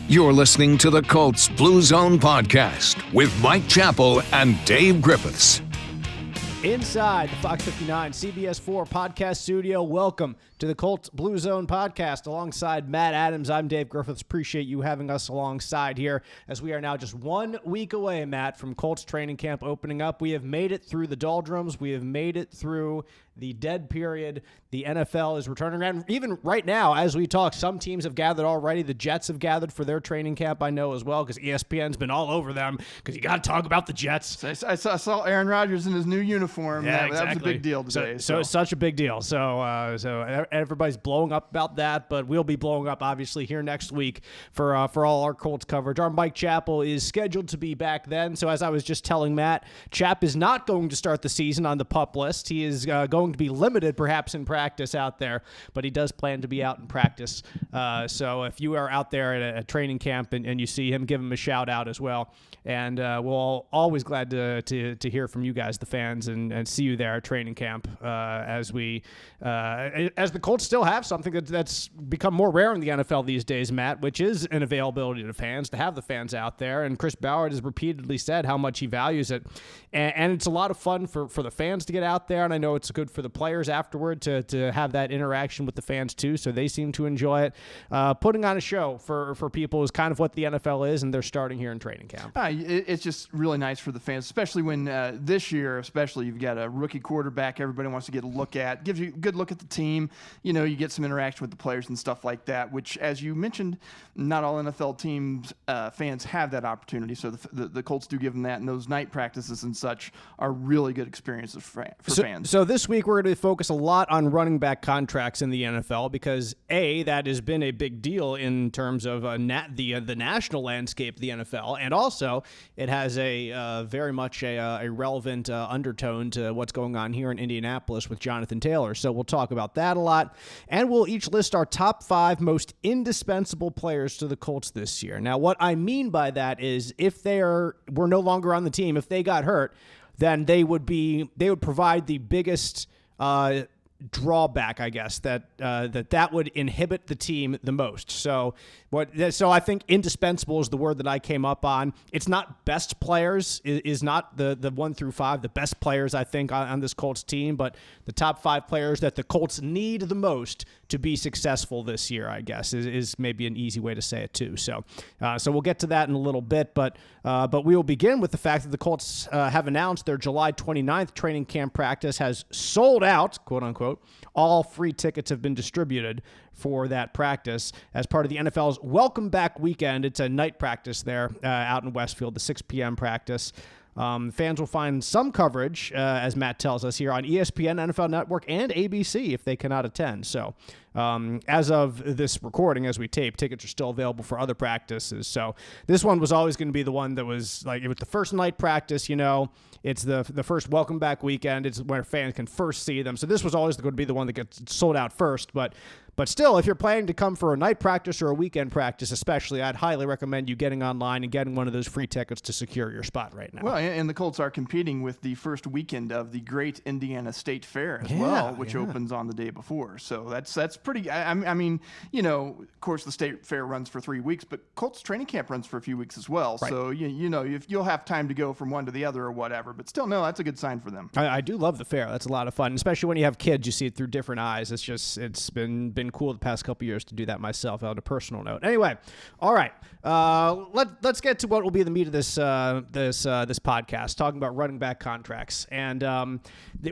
You're listening to the Colts Blue Zone Podcast with Mike Chappell and Dave Griffiths. Inside the Fox 59 CBS 4 podcast studio, welcome to the Colts Blue Zone Podcast. Alongside Matt Adams, I'm Dave Griffiths. Appreciate you having us alongside here as we are now just 1 week away, Matt, from Colts training camp opening up. We have made it through the doldrums. We have made it through the dead period. The NFL is returning around. Even right now, as we talk, some teams have gathered already. The Jets have gathered for their training camp, I know, as well, because ESPN's been all over them, because you got to talk about the Jets. I saw Aaron Rodgers in his new uniform. Yeah, exactly. That was a big deal today. So it's such a big deal. So everybody's blowing up about that, but we'll be blowing up, obviously, here next week for all our Colts coverage. Our Mike Chappell is scheduled to be back then. So as I was just telling Matt, Chapp is not going to start the season on the PUP list. He is going to be limited, perhaps, in practice out there, but he does plan to be out in practice. So if you are out there at a training camp and you see him, give him a shout out as well. And we'll always glad to hear from you guys, the fans, and see you there at training camp as the Colts still have something that's become more rare in the NFL these days, Matt, which is an availability to fans, to have the fans out there. And Chris Ballard has repeatedly said how much he values it. And it's a lot of fun for the fans to get out there, and I know it's good for the players afterward to have that interaction with the fans too, so they seem to enjoy it. Putting on a show for people is kind of what the NFL is, and they're starting here in training camp. It's just really nice for the fans, especially when this year, you've got a rookie quarterback everybody wants to get a look at. Gives you a good look at the team. You know, you get some interaction with the players and stuff like that, which, as you mentioned, not all NFL teams fans have that opportunity, so the Colts do give them that, and those night practices and such are really good experiences for fans. So this week we're going to focus a lot on running back contracts in the NFL because, that has been a big deal in terms of the national landscape of the NFL, and also it has a very much a relevant undertone to what's going on here in Indianapolis with Jonathan Taylor. So we'll talk about that a lot, and we'll each list our top 5 most indispensable players to the Colts this year. Now, what I mean by that is if were no longer on the team, if they got hurt, then they would provide the biggest drawback, I guess, that would inhibit the team the most. So I think indispensable is the word that I came up on. It's not best players, is not the 1 through 5, the best players, I think, on this Colts team, but the top 5 players that the Colts need the most to be successful this year, I guess, is maybe an easy way to say it too. So we'll get to that in a little bit, but we will begin with the fact that the Colts have announced their July 29th training camp practice has sold out, quote unquote. All free tickets have been distributed for that practice as part of the NFL's Welcome Back Weekend. It's a night practice there out in Westfield, the 6 p.m. practice. Fans will find some coverage, as Matt tells us here, on ESPN, NFL Network, and ABC if they cannot attend. So as of this recording, as we tape, tickets are still available for other practices. So this one was always going to be the one that was like, it was the first night practice, it's the first Welcome Back Weekend. It's where fans can first see them. So this was always going to be the one that gets sold out first. But still, if you're planning to come for a night practice or a weekend practice especially, I'd highly recommend you getting online and getting one of those free tickets to secure your spot right now. Well, and the Colts are competing with the first weekend of the Great Indiana State Fair as well, which opens on the day before. So that's pretty. I mean, of course, the State Fair runs for 3 weeks, but Colts training camp runs for a few weeks as well. Right. So if you'll have time to go from one to the other or whatever. But still, no, that's a good sign for them. I do love the fair. That's a lot of fun, especially when you have kids. You see it through different eyes. It's been cool the past couple years to do that myself on a personal note. Anyway, all right, let's get to what will be the meat of this podcast, talking about running back contracts. And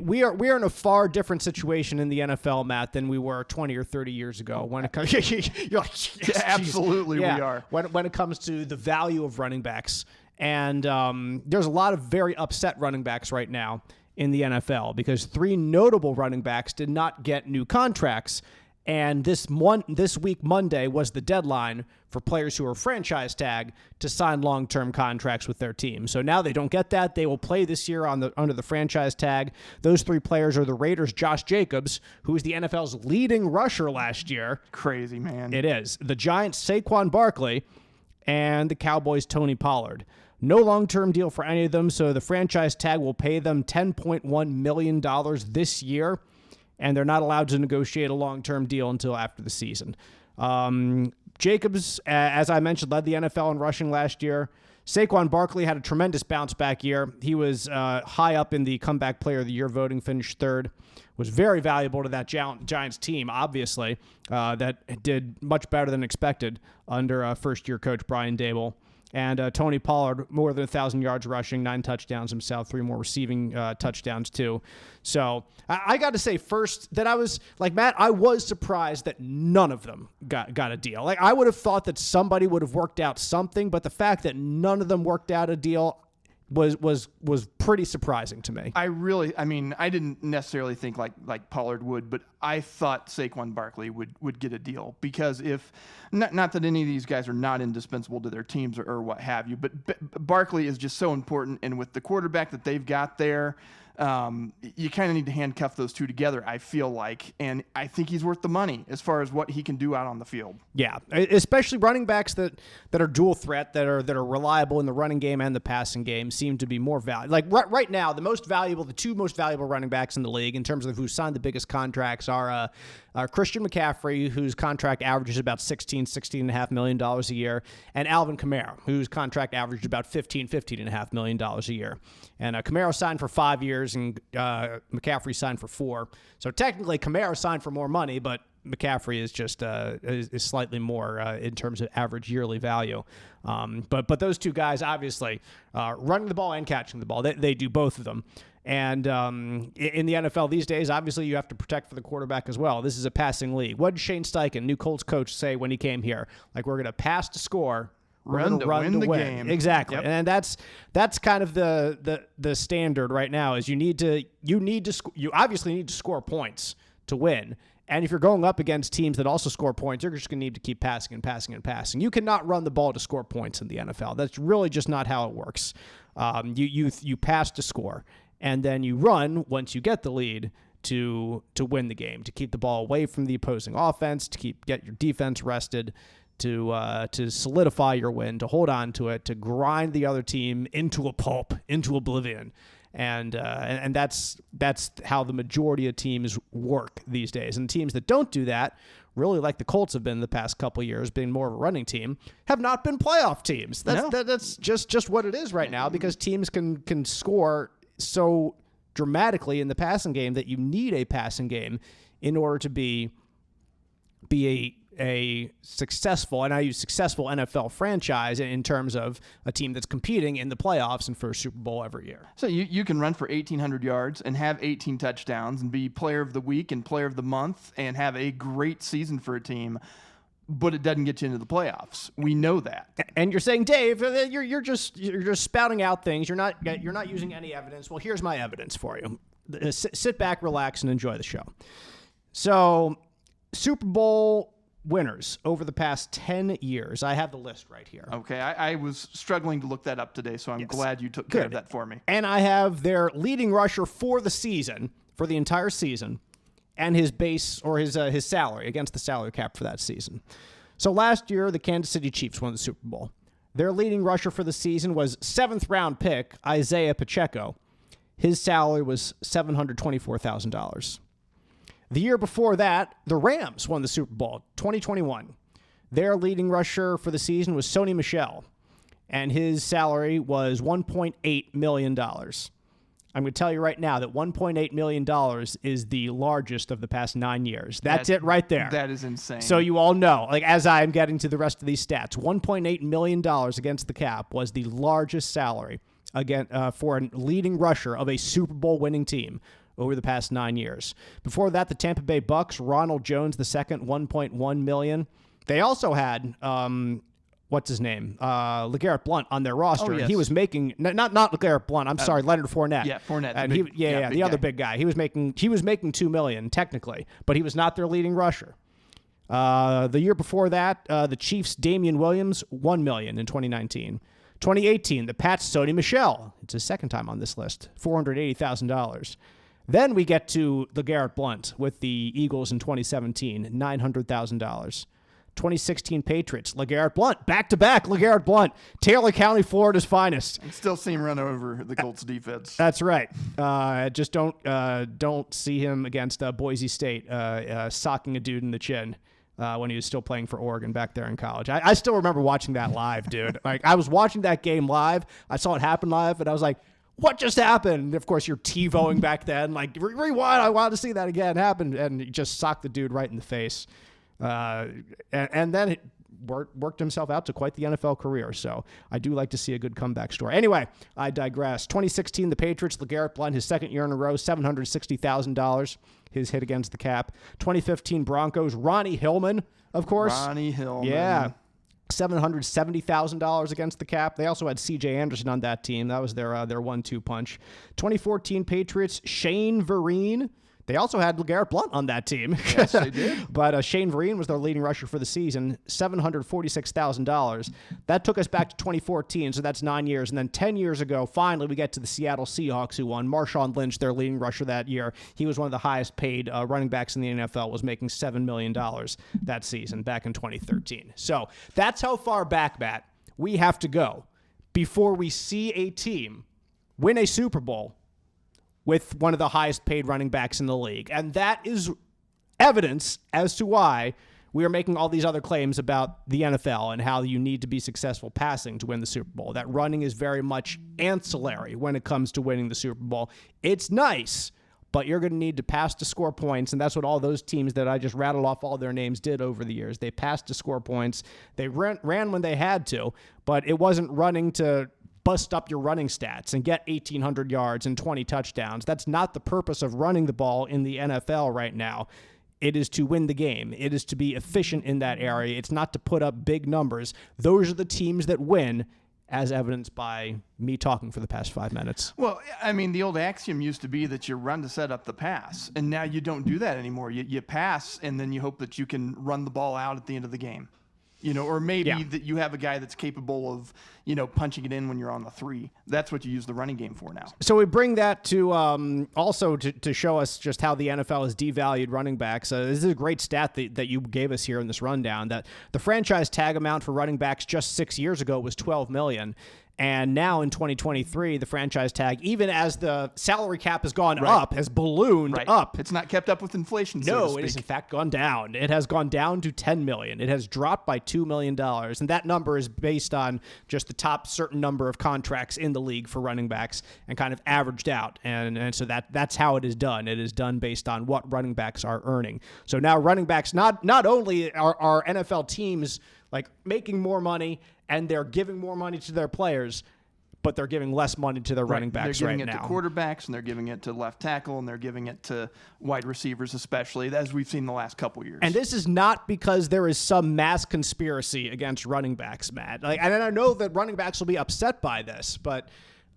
we are in a far different situation in the NFL, Matt, than we were 20 or 30 years ago. When it comes, you're like, yes, absolutely, we are. When it comes to the value of running backs, and there's a lot of very upset running backs right now in the NFL because 3 notable running backs did not get new contracts. And this week, Monday, was the deadline for players who are franchise tagged to sign long-term contracts with their team. So now they don't get that. They will play this year under the franchise tag. Those 3 players are the Raiders' Josh Jacobs, who was the NFL's leading rusher last year. Crazy, man. It is. The Giants' Saquon Barkley, and the Cowboys' Tony Pollard. No long-term deal for any of them, so the franchise tag will pay them $10.1 million this year, and they're not allowed to negotiate a long-term deal until after the season. Jacobs, as I mentioned, led the NFL in rushing last year. Saquon Barkley had a tremendous bounce-back year. He was high up in the Comeback Player of the Year voting, finished third. Was very valuable to that Giants team, obviously, that did much better than expected under first-year coach Brian Daboll. And Tony Pollard, more than 1,000 yards rushing, 9 touchdowns himself, 3 more receiving touchdowns too. So I got to say first that I was, like Matt, I was surprised that none of them got a deal. Like I would have thought that somebody would have worked out something, but the fact that none of them worked out a deal was pretty surprising to me. I didn't necessarily think like Pollard would, but I thought Saquon Barkley would get a deal because if not that any of these guys are not indispensable to their teams or what have you, but Barkley is just so important, and with the quarterback that they've got there, you kind of need to handcuff those two together, I feel like, and I think he's worth the money as far as what he can do out on the field. Yeah, especially running backs that are dual threat, that are reliable in the running game and the passing game seem to be more valuable. Like right now, the two most valuable running backs in the league in terms of who signed the biggest contracts are Christian McCaffrey, whose contract averages about $16.5 million a year, and Alvin Kamara, whose contract averaged about $15.5 million a year. And Kamara signed for 5 years, and McCaffrey signed for 4. So technically, Kamara signed for more money, but McCaffrey is just is slightly more in terms of average yearly value. But those two guys, obviously, running the ball and catching the ball, they do both of them. And in the NFL these days, obviously, you have to protect for the quarterback as well. This is a passing league. What did Shane Steichen, new Colts coach, say when he came here? Like, we're going to pass to score. Run to win the game. Exactly. Yep. And that's kind of the standard right now is you obviously need to score points to win. And if you're going up against teams that also score points, you're just going to need to keep passing and passing and passing. You cannot run the ball to score points in the NFL. That's really just not how it works. You pass to score, and then you run once you get the lead to win the game, to keep the ball away from the opposing offense, to get your defense rested, to solidify your win, to hold on to it, to grind the other team into a pulp, into oblivion. And that's how the majority of teams work these days. And teams that don't do that, really like the Colts have been the past couple of years, being more of a running team, have not been playoff teams. That's just what it is right now, because teams can score so dramatically in the passing game that you need a passing game in order to be a successful, and I use successful NFL franchise in terms of a team that's competing in the playoffs and for a Super Bowl every year. So you can run for 1,800 yards and have 18 touchdowns and be player of the week and player of the month and have a great season for a team, but it doesn't get you into the playoffs. We know that. And you're saying, Dave, you're just spouting out things. You're not using any evidence. Well, here's my evidence for you. Sit back, relax, and enjoy the show. So, Super Bowl winners over the past 10 years. I have the list right here. Okay, I was struggling to look that up today, so I'm glad you took care of that for me. And I have their leading rusher for the season, for the entire season, and his base or his salary against the salary cap for that season. So last year, the Kansas City Chiefs won the Super Bowl. Their leading rusher for the season was 7th-round pick Isaiah Pacheco. His salary was $724,000. The year before that, the Rams won the Super Bowl, 2021. Their leading rusher for the season was Sony Michel, and his salary was $1.8 million. I'm going to tell you right now that $1.8 million is the largest of the past 9 years. That's it right there. That is insane. So you all know, like as I'm getting to the rest of these stats, $1.8 million against the cap was the largest salary again for a leading rusher of a Super Bowl winning team over the past 9 years. Before that, the Tampa Bay Bucks, Ronald Jones II, $1.1 million. They also had what's his name, LeGarrette Blount on their roster. Oh, yes. He was making not LeGarrette Blount. I'm sorry, Leonard Fournette. Yeah, Fournette. And the other big guy. He was making $2 million technically, but he was not their leading rusher. The year before that, the Chiefs' Damian Williams, $1 million in 2019. 2018, the Pats' Sony Michel. It's his second time on this list, $480,000. Then we get to LeGarrette Blount with the Eagles in 2017, $900,000. 2016 Patriots, LeGarrette Blount, back-to-back LeGarrette Blount, Taylor County, Florida's finest. I still see him run over the Colts defense. That's right. Just don't see him against Boise State socking a dude in the chin when he was still playing for Oregon back there in college. I still remember watching that live, dude. Like, I was watching that game live. I saw it happen live, and I was like, what just happened? And of course, you're TiVoing back then. Like, rewind, I wanted to see that again happen. And he just socked the dude right in the face. And then it worked himself out to quite the NFL career. So I do like to see a good comeback story. Anyway, I digress. 2016, the Patriots, LeGarrette Blount, his second year in a row, $760,000, his hit against the cap. 2015 Broncos, Ronnie Hillman, of course. Ronnie Hillman. Yeah. $770,000 against the cap. They also had C.J. Anderson on that team. That was their 1-2 punch. 2014 Patriots, Shane Vereen. They also had LeGarrette Blount on that team. Yes, they did. But Shane Vereen was their leading rusher for the season, $746,000. That took us back to 2014, so that's 9 years. And then 10 years ago, finally, we get to the Seattle Seahawks, who won. Marshawn Lynch, their leading rusher that year. He was one of the highest paid running backs in the NFL, was making $7 million that season back in 2013. So that's how far back, Matt, we have to go before we see a team win a Super Bowl with one of the highest paid running backs in the league. And that is evidence as to why we are making all these other claims about the NFL and how you need to be successful passing to win the Super Bowl. That running is very much ancillary when it comes to winning the Super Bowl. It's nice, but you're going to need to pass to score points, and that's what all those teams that I just rattled off all their names did over the years. They passed to score points. They ran when they had to, but it wasn't running to bust up your running stats and get 1,800 yards and 20 touchdowns. That's not the purpose of running the ball in the NFL right now. It is to win the game. It is to be efficient in that area. It's not to put up big numbers. Those are the teams that win, as evidenced by me talking for the past 5 minutes. Well, I mean, the old axiom used to be that you run to set up the pass, and now you don't do that anymore. You pass, and then you hope that you can run the ball out at the end of the game. Or maybe that you have a guy that's capable of, punching it in when you're on the 3. That's what you use the running game for now. So we bring that to also to show us just how the NFL has devalued running backs. This is a great stat that you gave us here in this rundown, that the franchise tag amount for running backs just 6 years ago was $12 million. And now in 2023, the franchise tag, even as the salary cap has gone up, has ballooned up. It's not kept up with inflation, No, it has in fact gone down. It has gone down to $10 million. It has dropped by $2 million. And that number is based on just the top certain number of contracts in the league for running backs and kind of averaged out. And so that's how it is done. It is done based on what running backs are earning. So now running backs, not only are NFL teams like making more money and they're giving more money to their players, but they're giving less money to their running backs right now. They're giving it to quarterbacks, and they're giving it to left tackle, and they're giving it to wide receivers, especially, as we've seen the last couple years. And this is not because there is some mass conspiracy against running backs, Matt. And I know that running backs will be upset by this, but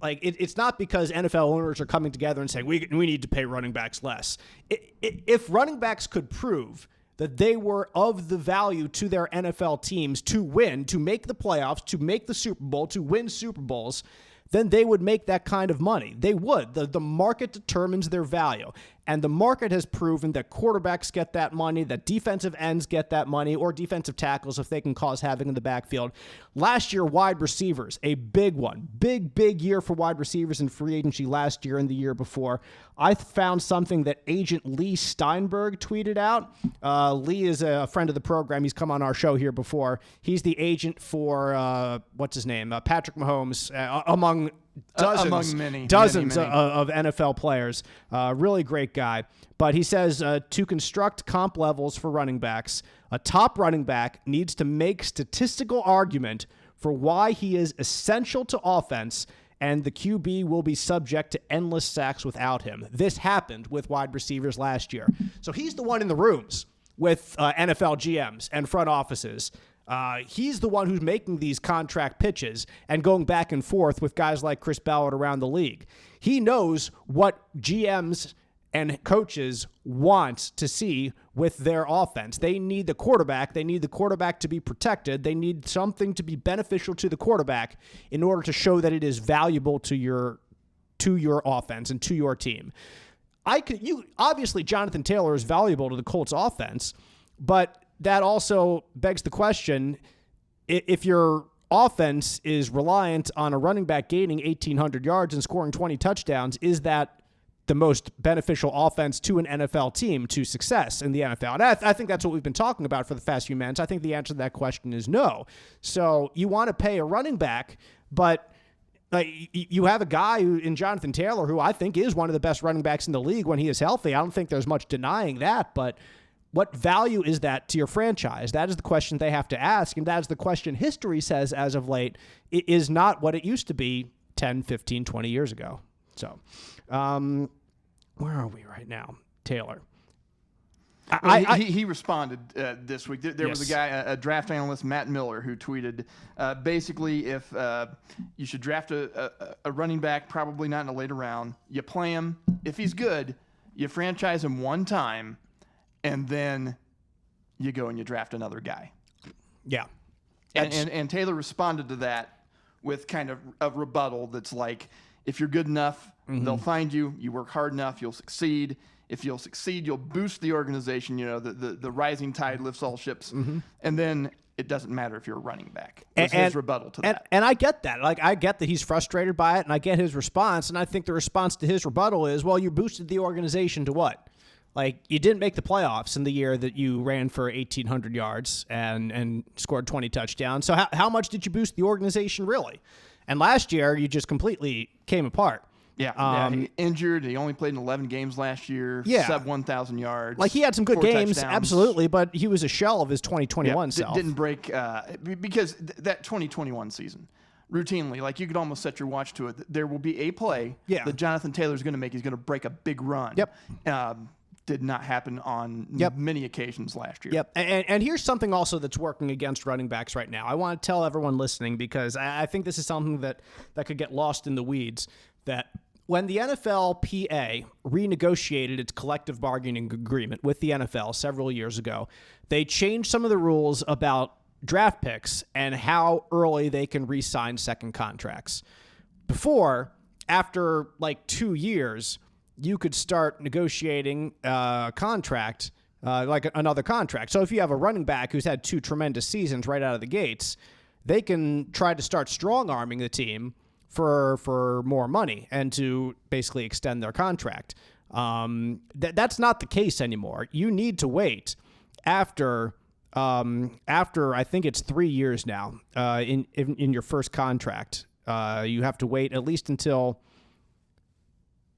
it's not because NFL owners are coming together and saying, we need to pay running backs less. If running backs could prove that they were of the value to their NFL teams to win, to make the playoffs, to make the Super Bowl, to win Super Bowls, then they would make that kind of money. They would. The market determines their value. And the market has proven that quarterbacks get that money, that defensive ends get that money, or defensive tackles if they can cause havoc in the backfield. Last year, wide receivers, a big one. Big year for wide receivers in free agency last year and the year before. I found something that agent Lee Steinberg tweeted out. Lee is a friend of the program. He's come on our show here before. He's the agent for, Patrick Mahomes, among dozens of NFL players. Really great guy. But he says to construct comp levels for running backs, a top running back needs to make statistical argument for why he is essential to offense, and the QB will be subject to endless sacks without him. This happened with wide receivers last year. So he's the one in the rooms with NFL GMs and front offices. He's the one who's making these contract pitches and going back and forth with guys like Chris Ballard around the league. He knows what GMs and coaches want to see with their offense. They need the quarterback. They need the quarterback to be protected. They need something to be beneficial to the quarterback in order to show that it is valuable to your offense and to your team. Obviously, Jonathan Taylor is valuable to the Colts offense, but that also begs the question, if your offense is reliant on a running back gaining 1,800 yards and scoring 20 touchdowns, is that the most beneficial offense to an NFL team to success in the NFL? And I think that's what we've been talking about for the past few minutes. I think the answer to that question is no. So you want to pay a running back, but like you have a guy in Jonathan Taylor, who I think is one of the best running backs in the league when he is healthy. I don't think there's much denying that, but what value is that to your franchise? That is the question they have to ask, and that is the question history says as of late it is not what it used to be 10, 15, 20 years ago. So where are we right now? Taylor. He responded this week. There was a guy, a draft analyst, Matt Miller, who tweeted, basically, if you should draft a running back, probably not in a later round, you play him. If he's good, you franchise him one time, and then you go and you draft another guy. Yeah. And Taylor responded to that with kind of a rebuttal that's like, if you're good enough, they'll find you. You work hard enough, you'll succeed. If you'll succeed, you'll boost the organization. You know, the rising tide lifts all ships. And then it doesn't matter if you're a running back. It's his rebuttal to that. And I get that. Like, I get that he's frustrated by it, and I get his response. And I think the response to his rebuttal is, well, you boosted the organization to what? Like, you didn't make the playoffs in the year that you ran for 1,800 yards and scored 20 touchdowns. So how much did you boost the organization, really? And last year, you just completely came apart. Yeah, he injured. He only played in 11 games last year. Yeah. Sub 1,000 yards. Like, he had some good 4 games, touchdowns. absolutely, but he was a shell of his 2021 self. Didn't break because that 2021 season, routinely, like, you could almost set your watch to it. There will be a play that Jonathan Taylor's going to make. He's going to break a big run. Did not happen on many occasions last year. And here's something also that's working against running backs right now. I want to tell everyone listening, because I think this is something that could get lost in the weeds, that when the NFLPA renegotiated its collective bargaining agreement with the NFL several years ago, they changed some of the rules about draft picks and how early they can re-sign second contracts. Before, after like 2 years, you could start negotiating a contract, like another contract. So if you have a running back who's had 2 tremendous seasons right out of the gates, they can try to start strong-arming the team for more money and to basically extend their contract. That's not the case anymore. You need to wait after I think it's 3 years now in your first contract. You have to wait at least until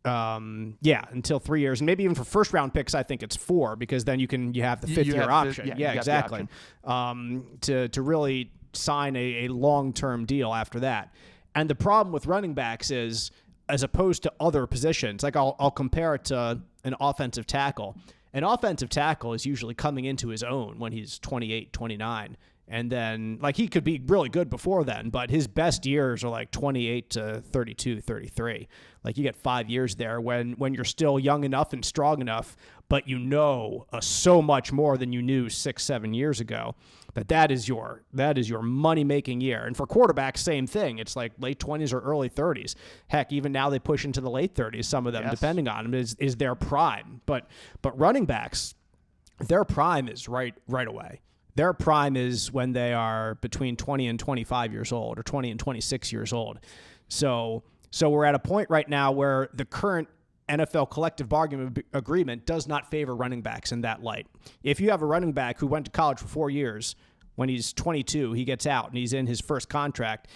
3 years, and maybe even for first round picks, I think it's 4, because then you have the 5th year option. Exactly. To really sign a long-term deal after that. And the problem with running backs is, as opposed to other positions, like I'll compare it to an offensive tackle. An offensive tackle is usually coming into his own when he's 28, 29. And then, like, he could be really good before then, but his best years are like 28 to 32, 33. Like, you get 5 years there when you're still young enough and strong enough, but you know so much more than you knew 6, 7 years ago. That is your money-making year. And for quarterbacks, same thing. It's like late 20s or early 30s. Heck, even now they push into the late 30s, some of them, depending on them, is their prime. But running backs, their prime is right away. Their prime is when they are between 20 and 25 years old, or 20 and 26 years old. So we're at a point right now where the current NFL collective bargaining agreement does not favor running backs in that light. If you have a running back who went to college for 4 years, when he's 22, he gets out and he's in his first contract,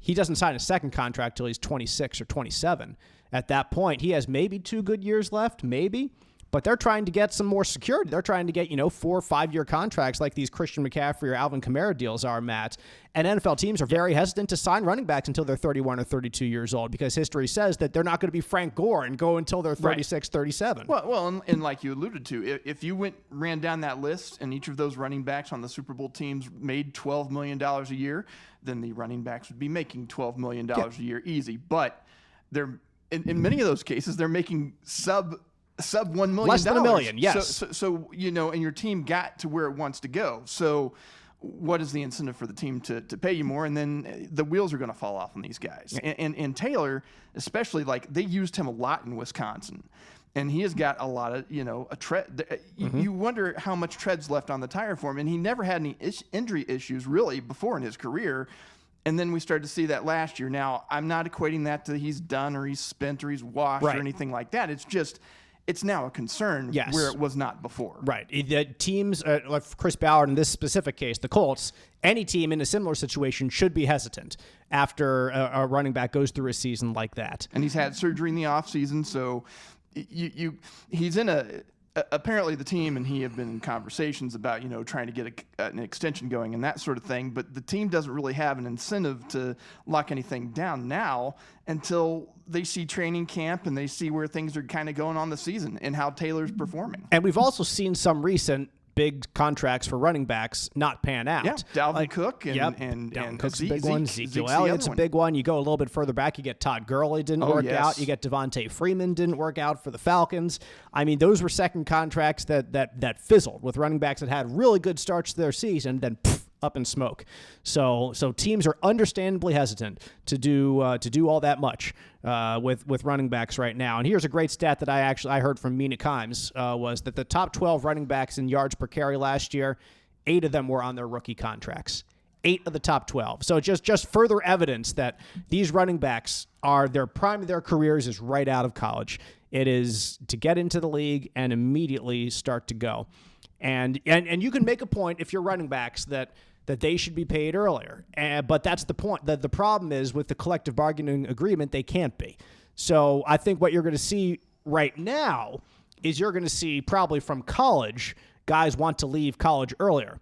he doesn't sign a second contract till he's 26 or 27. At that point, he has maybe 2 good years left, maybe. But they're trying to get some more security. They're trying to get, 4 or 5 year contracts like these Christian McCaffrey or Alvin Kamara deals are, Matt. And NFL teams are very hesitant to sign running backs until they're 31 or 32 years old, because history says that they're not going to be Frank Gore and go until they're 36, 37. Well, and like you alluded to, if you ran down that list and each of those running backs on the Super Bowl teams made $12 million a year, then the running backs would be making $12 million a year easy. But they're in many of those cases, they're making sub $1 million. Less than $1 million, yes. So and your team got to where it wants to go. So what is the incentive for the team to pay you more? And then the wheels are going to fall off on these guys. And Taylor, especially, like, they used him a lot in Wisconsin. And he has got a lot of, a tread. You wonder how much tread's left on the tire for him. And he never had any injury issues really before in his career. And then we started to see that last year. Now, I'm not equating that to he's done or he's spent or he's washed or anything like that. It's just, it's now a concern where it was not before. Right. The teams, like Chris Ballard in this specific case, the Colts, any team in a similar situation should be hesitant after a running back goes through a season like that. And he's had surgery in the offseason, so he's in apparently the team and he have been in conversations about, trying to get an extension going and that sort of thing, but the team doesn't really have an incentive to lock anything down now until they see training camp and they see where things are kind of going on the season and how Taylor's performing. And we've also seen some recent big contracts for running backs not pan out. Yeah, Dalvin Cook and Dalvin Cook's a big Zeke, one. Ezekiel Elliott's a big one. You go a little bit further back, you get Todd Gurley didn't work out. You get Devontae Freeman didn't work out for the Falcons. I mean, those were second contracts that fizzled with running backs that had really good starts to their season, then up in smoke. So teams are understandably hesitant to do all that much with running backs right now. And here's a great stat that I heard from Mina Kimes was that the top 12 running backs in yards per carry last year, 8 of them were on their rookie contracts. 8 of the top 12. So just further evidence that these running backs their prime of their careers is right out of college. It is to get into the league and immediately start to go. And you can make a point if you're running backs that they should be paid earlier. But that's the point. The problem is with the collective bargaining agreement, they can't be. So I think what you're going to see right now is you're going to see probably from college, guys want to leave college earlier.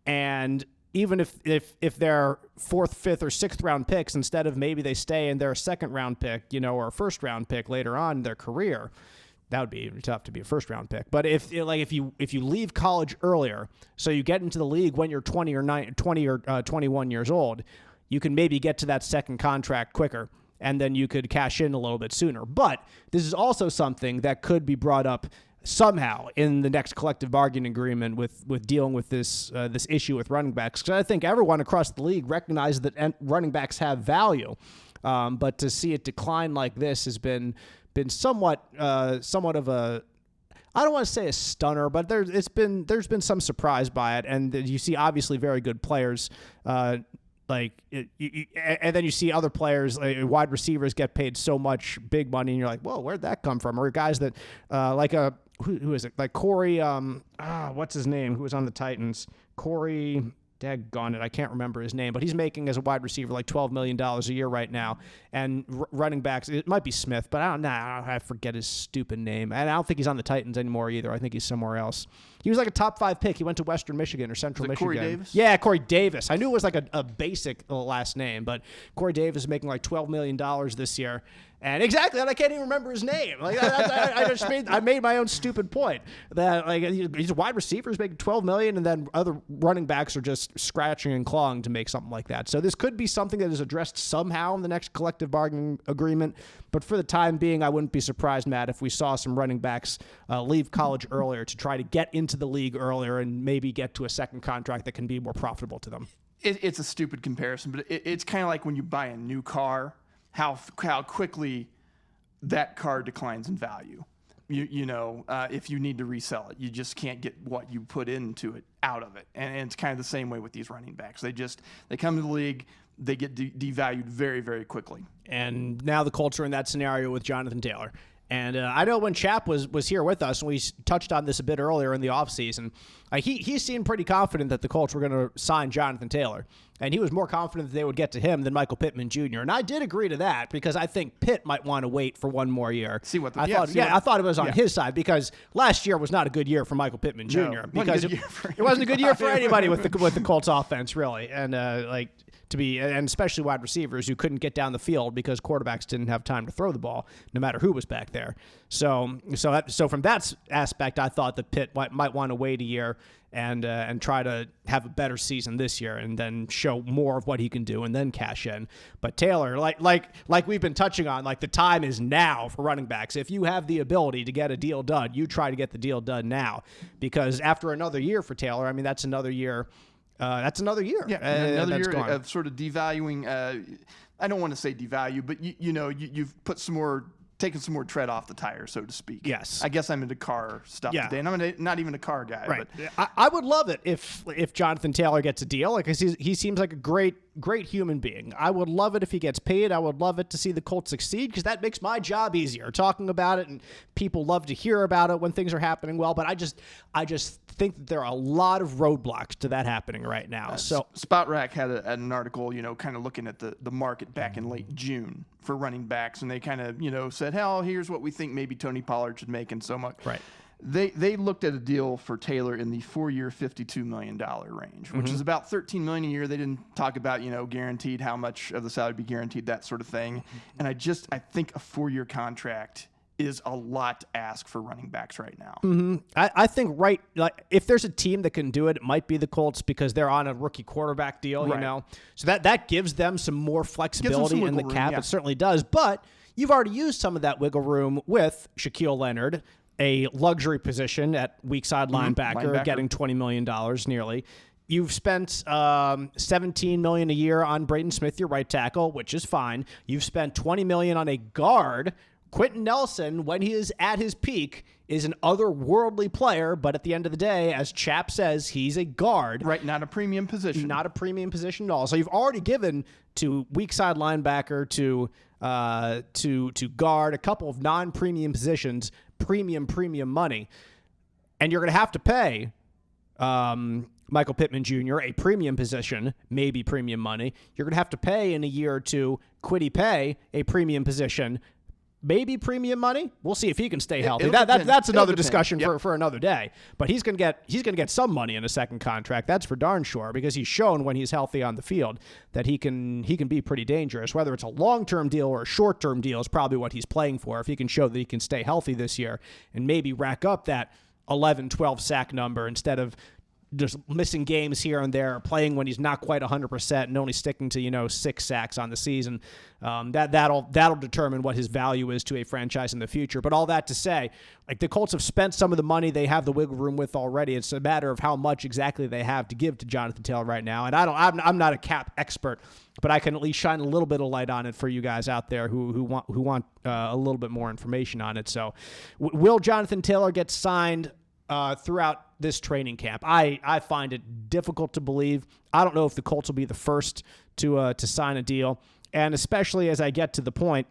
And even if they're 4th, 5th, or 6th round picks, instead of maybe they stay and they're a 2nd round pick, or a 1st round pick later on in their career, that would be tough to be a 1st round pick. But if you leave college earlier, so you get into the league when you're 20 or 21 years old, you can maybe get to that second contract quicker, and then you could cash in a little bit sooner. But this is also something that could be brought up somehow in the next collective bargaining agreement with dealing with this issue with running backs, because I think everyone across the league recognizes that running backs have value, but to see it decline like this has been somewhat of a, I don't want to say a stunner, but there's been some surprise by it, and you see obviously very good players, and then you see other players, wide receivers get paid so much big money, and you're like, whoa, where'd that come from? Or guys that who is it? Like Corey, what's his name? Who was on the Titans? Corey. Daggone it, I can't remember his name, but he's making as a wide receiver like $12 million a year right now. And running backs, it might be Smith, but I forget his stupid name. And I don't think he's on the Titans anymore either. I think he's somewhere else. He was like a top 5 pick. He went to Western Michigan or Central Michigan. Corey Davis? Yeah, Corey Davis. I knew it was like a basic last name, but Corey Davis is making like $12 million this year. And exactly, and I can't even remember his name. Like I made my own stupid point that he's a wide receiver, he's making $12 million, and then other running backs are just scratching and clawing to make something like that. So this could be something that is addressed somehow in the next collective bargaining agreement. But for the time being, I wouldn't be surprised, Matt, if we saw some running backs leave college earlier to try to get into the league earlier and maybe get to a second contract that can be more profitable to them. It's a stupid comparison, but it's kind of like when you buy a new car. How quickly that car declines in value. If you need to resell it, you just can't get what you put into it out of it. And it's kind of the same way with these running backs. They come to the league, they get devalued very, very quickly. And now the Colts are in that scenario with Jonathan Taylor. And I know when Chap was here with us, and we touched on this a bit earlier in the offseason, he seemed pretty confident that the Colts were going to sign Jonathan Taylor. And he was more confident that they would get to him than Michael Pittman Jr. And I did agree to that because I think Pitt might want to wait for one more year. I thought it was on his side because last year was not a good year for Michael Pittman Jr. No, because it wasn't a good year for anybody with the Colts offense, really. And and especially wide receivers who couldn't get down the field because quarterbacks didn't have time to throw the ball, no matter who was back there. So from that aspect, I thought that Pitt might want to wait a year and try to have a better season this year and then show more of what he can do and then cash in. But Taylor, like we've been touching on, the time is now for running backs. If you have the ability to get a deal done, you try to get the deal done now, because after another year for Taylor, that's another year. Another year. Yeah, another year of sort of devaluing. I don't want to say devalue, but you've put taken some more tread off the tire, so to speak. Yes. I guess I'm into car stuff today, and I'm not even a car guy. Right. But I would love it if Jonathan Taylor gets a deal. He seems like a great great human being. I would love it if he gets paid. I would love it to see the Colts succeed because that makes my job easier. Talking about it, and people love to hear about it when things are happening well. But I just think that there are a lot of roadblocks to that happening right now. So Spot Rack had an article, kind of looking at the market back in late June for running backs, and they kind of, said, hell, here's what we think maybe Tony Pollard should make and so much. Right. They looked at a deal for Taylor in the 4-year, $52 million range, which is about $13 million a year. They didn't talk about, guaranteed how much of the salary would be guaranteed, that sort of thing. And I think a 4-year contract is a lot to ask for running backs right now. I think if there's a team that can do it, it might be the Colts because they're on a rookie quarterback deal, So that gives them some more flexibility in the cap. It certainly does. But you've already used some of that wiggle room with Shaquille Leonard, a luxury position at weak side linebacker, getting $20 million nearly. You've spent $17 million a year on Braden Smith, your right tackle, which is fine. You've spent $20 million on a guard. Quentin Nelson, when he is at his peak, is an otherworldly player, but at the end of the day, as Chap says, he's a guard. Right, not a premium position. Not a premium position at all. So you've already given to weak side linebacker, to guard, a couple of non-premium positions, premium money. And you're going to have to pay Michael Pittman Jr. a premium position, maybe premium money. You're going to have to pay in a year or two Kwity Paye a premium position, maybe premium money. We'll see if he can stay healthy. That's another discussion for another day. But he's going to get some money in a second contract. That's for darn sure, because he's shown when he's healthy on the field that he can be pretty dangerous. Whether it's a long-term deal or a short-term deal is probably what he's playing for. If he can show that he can stay healthy this year and maybe rack up that 11, 12 sack number instead of just missing games here and there, playing when he's not quite 100% and only sticking to 6 sacks on the season. That'll determine what his value is to a franchise in the future. But all that to say, the Colts have spent some of the money they have the wiggle room with already. It's a matter of how much exactly they have to give to Jonathan Taylor right now. And I'm not a cap expert, but I can at least shine a little bit of light on it for you guys out there who want a little bit more information on it. So, will Jonathan Taylor get signed throughout this training camp? I find it difficult to believe. I don't know if the Colts will be the first to sign a deal, and especially as I get to the point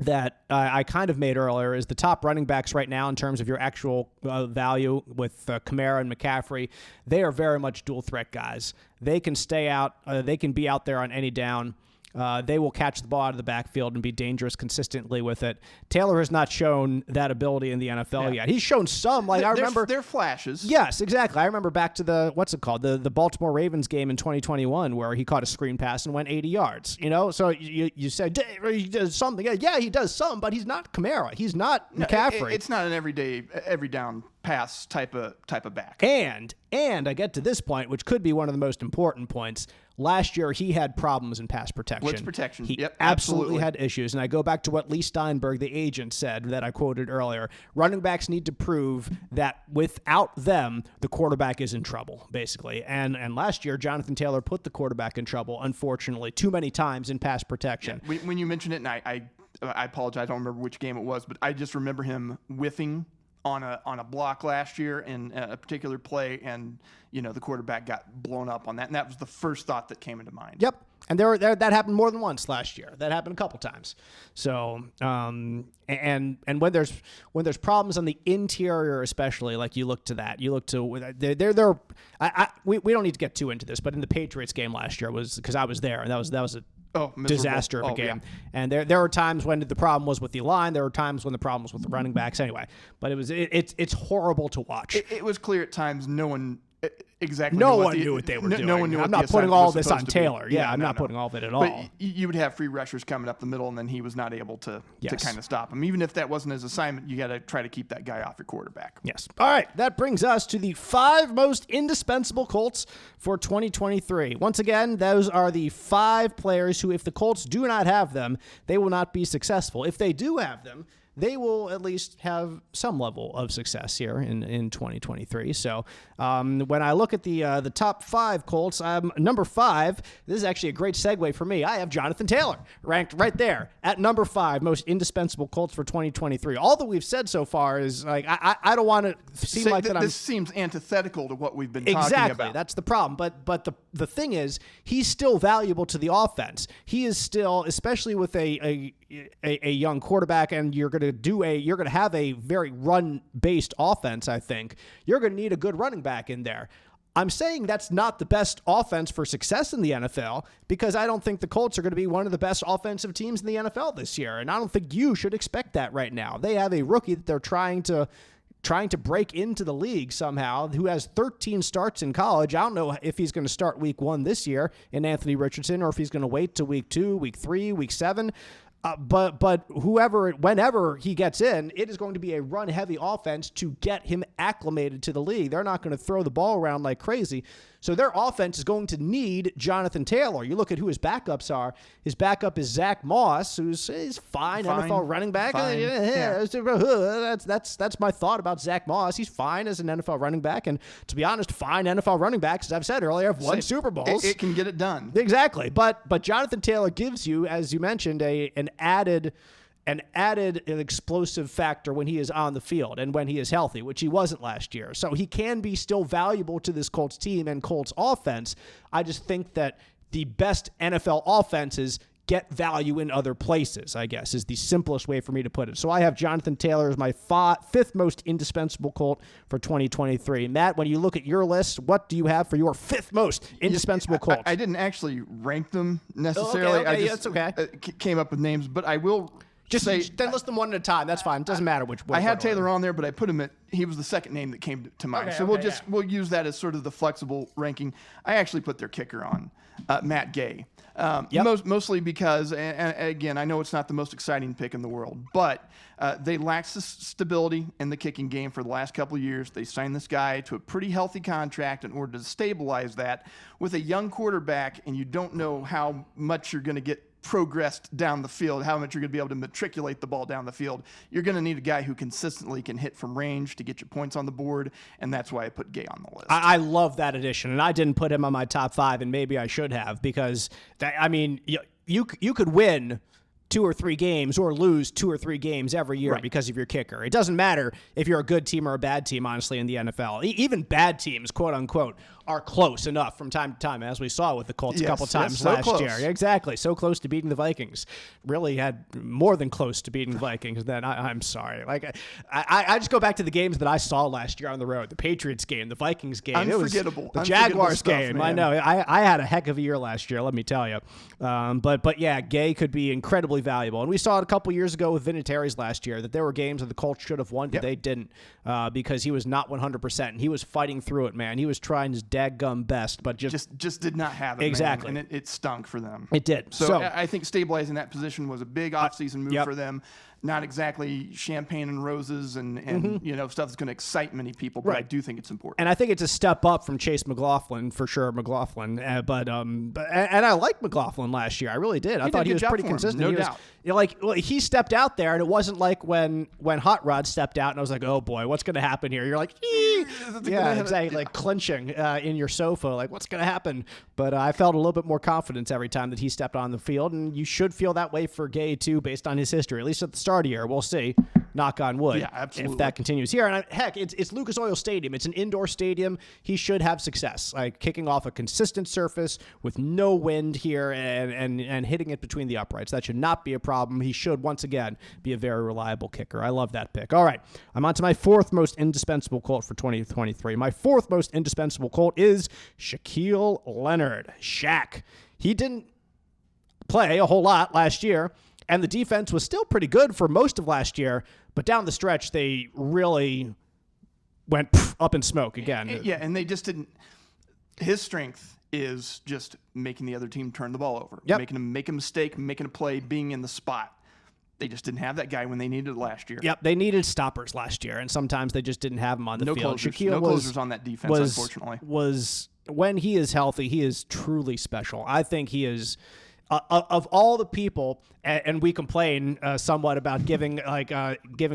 that I kind of made earlier, is the top running backs right now in terms of your actual value with Kamara and McCaffrey. They are very much dual threat guys. They can stay out. They can be out there on any down. They will catch the ball out of the backfield and be dangerous consistently with it. Taylor has not shown that ability in the NFL yet. He's shown some. I remember they're flashes. Yes, exactly. I remember back to the Baltimore Ravens game in 2021 where he caught a screen pass and went 80 yards. So you said he does something. Yeah, he does some, but he's not Kamara. He's not McCaffrey. It's not an every down pass type of back. And I get to this point, which could be one of the most important points. Last year, he had problems in pass protection. Blitz protection. He absolutely had issues. And I go back to what Lee Steinberg, the agent, said that I quoted earlier. Running backs need to prove that without them, the quarterback is in trouble, basically. And last year, Jonathan Taylor put the quarterback in trouble, unfortunately, too many times in pass protection. Yeah. When you mentioned it, and I apologize, I don't remember which game it was, but I just remember him whiffing on a block last year in a particular play, and the quarterback got blown up on that, and that was the first thought that came into mind. Yep, and that happened more than once last year. That happened a couple times. So, and when there's problems on the interior, especially, you look to that. You look to we don't need to get too into this, but in the Patriots game last year was because I was there, and that was a disaster of a game. Yeah. And there were times when the problem was with the line. There were times when the problem was with the running backs. Anyway, but it's horrible to watch. It was clear at times no one knew what they were doing. No one knew. I'm not putting all this on Taylor. I'm not putting all of it at all. But you would have free rushers coming up the middle, and then he was not able to kind of stop him. Even if that wasn't his assignment, you got to try to keep that guy off your quarterback. Yes. All right. That brings us to the 5 most indispensable Colts for 2023. Once again, those are the 5 players who, if the Colts do not have them, they will not be successful. If they do have them, they will at least have some level of success here in 2023. So when I look at the top 5 Colts, number 5, this is actually a great segue for me. I have Jonathan Taylor ranked right there at number 5, most indispensable Colts for 2023. All that we've said so far is I don't want to seem like that. This seems antithetical to what we've been talking about. Exactly, that's the problem. But the thing is, he's still valuable to the offense. He is still, especially with a young quarterback, and you're going to have a very run-based offense, I think. You're going to need a good running back in there. I'm saying that's not the best offense for success in the NFL because I don't think the Colts are going to be one of the best offensive teams in the NFL this year, and I don't think you should expect that right now. They have a rookie that they're trying to break into the league somehow, who has 13 starts in college. I don't know if he's going to start week 1 this year in Anthony Richardson or if he's going to wait to week 2, week 3, week 7. But whenever he gets in, it is going to be a run-heavy offense to get him acclimated to the league. They're not going to throw the ball around like crazy. So their offense is going to need Jonathan Taylor. You look at who his backups are. His backup is Zach Moss, who's fine NFL running back. That's my thought about Zach Moss. He's fine as an NFL running back, and to be honest, fine NFL running backs, as I've said earlier, have won Super Bowls. It can get it done. Exactly. But Jonathan Taylor gives you, as you mentioned, an added explosive factor when he is on the field and when he is healthy, which he wasn't last year. So he can be still valuable to this Colts team and Colts offense. I just think that the best NFL offenses get value in other places, I guess, is the simplest way for me to put it. So I have Jonathan Taylor as my fifth most indispensable Colt for 2023. Matt, when you look at your list, what do you have for your fifth most indispensable Colt? I didn't actually rank them necessarily. Okay, I just that's okay. Came up with names, but I will then list them one at a time. That's fine. It doesn't matter which one. I had Taylor on there, but I put him he was the second name that came to mind. We'll use that as sort of the flexible ranking. I actually put their kicker on, Matt Gay. Mostly because, and again, I know it's not the most exciting pick in the world, but they lacked stability in the kicking game for the last couple of years. They signed this guy to a pretty healthy contract in order to stabilize that with a young quarterback, and you don't know how much you're going to get progressed down the field, how much you're going to be able to matriculate the ball down the field. You're going to need a guy who consistently can hit from range to get your points on the board, and that's why I put Gay on the list. I love that addition, and I didn't put him on my top 5, and maybe I should have, because, you could win 2 or 3 games or lose 2 or 3 games every year because of your kicker. It doesn't matter if you're a good team or a bad team, honestly, in the NFL. Even bad teams, quote unquote, are close enough from time to time, as we saw with the Colts a couple times last year. Exactly. So close to beating the Vikings. Really had more than close to beating the Vikings. Then I'm sorry. I just go back to the games that I saw last year on the road. The Patriots game, the Vikings game. Unforgettable. It was the Jaguars game. Man. I know. I had a heck of a year last year, let me tell you. But yeah, Gay could be incredibly valuable. And we saw it a couple years ago with Vinatieri's last year, that there were games that the Colts should have won, but they didn't, because he was not 100%. And he was fighting through it, man. He was trying his dadgum best, but just did not have it. Exactly. Man. And it stunk for them. It did. So I think stabilizing that position was a big offseason move for them. Not exactly champagne and roses and stuff that's going to excite many people, but I do think it's important. And I think it's a step up from Chase McLaughlin, for sure, and I liked McLaughlin last year. I really did. I thought he was pretty consistent. No doubt. He stepped out there, and it wasn't like when Hot Rod stepped out, and I was like, oh boy, what's going to happen here? You're like, exactly, like clenching in your sofa, like what's going to happen? But I felt a little bit more confidence every time that he stepped on the field, and you should feel that way for Gay too, based on his history, at least at the start of the year. We'll see. Knock on wood. Yeah, absolutely. If that continues here. And heck, it's Lucas Oil Stadium. It's an indoor stadium. He should have success, like kicking off a consistent surface with no wind here and hitting it between the uprights. That should not be a problem. He should, once again, be a very reliable kicker. I love that pick. All right, I'm on to my fourth most indispensable Colt for 2023. My fourth most indispensable Colt is Shaquille Leonard. Shaq. He didn't play a whole lot last year, and the defense was still pretty good for most of last year, but down the stretch, they really went up in smoke again. Yeah, and they just didn't. His strength is just making the other team turn the ball over, making them make a mistake, making a play, being in the spot. They just didn't have that guy when they needed it last year. Yep, they needed stoppers last year, and sometimes they just didn't have him on the field. No closers on that defense, unfortunately. When he is healthy, he is truly special. I think he is... of all the people, and we complain somewhat about giving